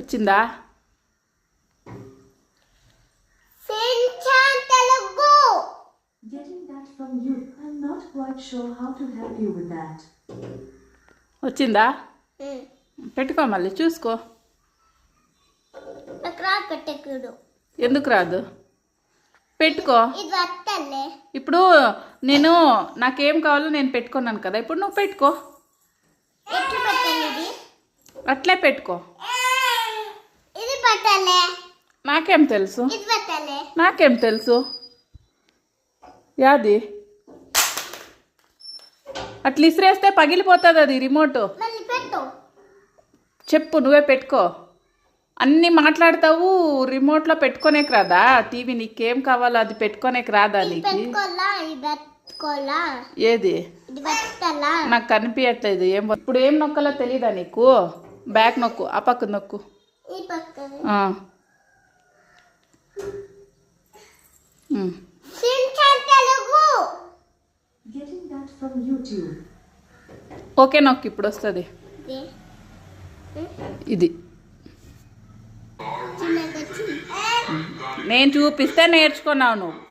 వచ్చిందా? Shinchan Telugu. Getting that from you. I'm not quite sure how to help you with that. వచ్చిందా? పెట్టుకో, మళ్ళీ చూసుకో. నాకు రాదు పెట్టకూడదు. ఎందుకు రాదు? పెట్టుకో. ఇది వస్తలే. ఇప్పుడు నాకేం కావాలో నేను పెట్టుకున్నాను కదా, ఇప్పుడు నువ్వు పెట్టుకో. ఎట్లా పెట్టాలి ఇది? అట్లే పెట్టుకో. ఇది పెట్టాలి. నాకేం తెలుసు? ఇది పెట్టాలి. నాకేం తెలుసు? యాది అట్లా ఇసిరేస్తే పగిలిపోతుంది అది రిమోట్. మళ్ళీ పెట్టు. చెప్పు, నువ్వే పెట్టుకో. అన్నీ మాట్లాడతావు, రిమోట్లో పెట్టుకోనేకి రాదా? టీవీ నీకేం కావాలో అది పెట్టుకోనేకి రాదా నీకు? పెట్టుకోలా, ఇది పెట్టుకోలా. ఏది? ఇది పెట్టాలా? నాకు కనిపించట్లేదు. ఇప్పుడు ఏం నొక్కాలో తెలీదా నీకు? బ్యాక్ నొక్కు, ఆ పక్క నొక్కు. ఈ పక్కన. Shinchan Telugu. Getting that from YouTube. Okay నొక్కు, ఇప్పుడు వస్తుంది ఇది. చిన్నగా నేను చూపిస్తే నేర్చుకున్నావు నువ్వు.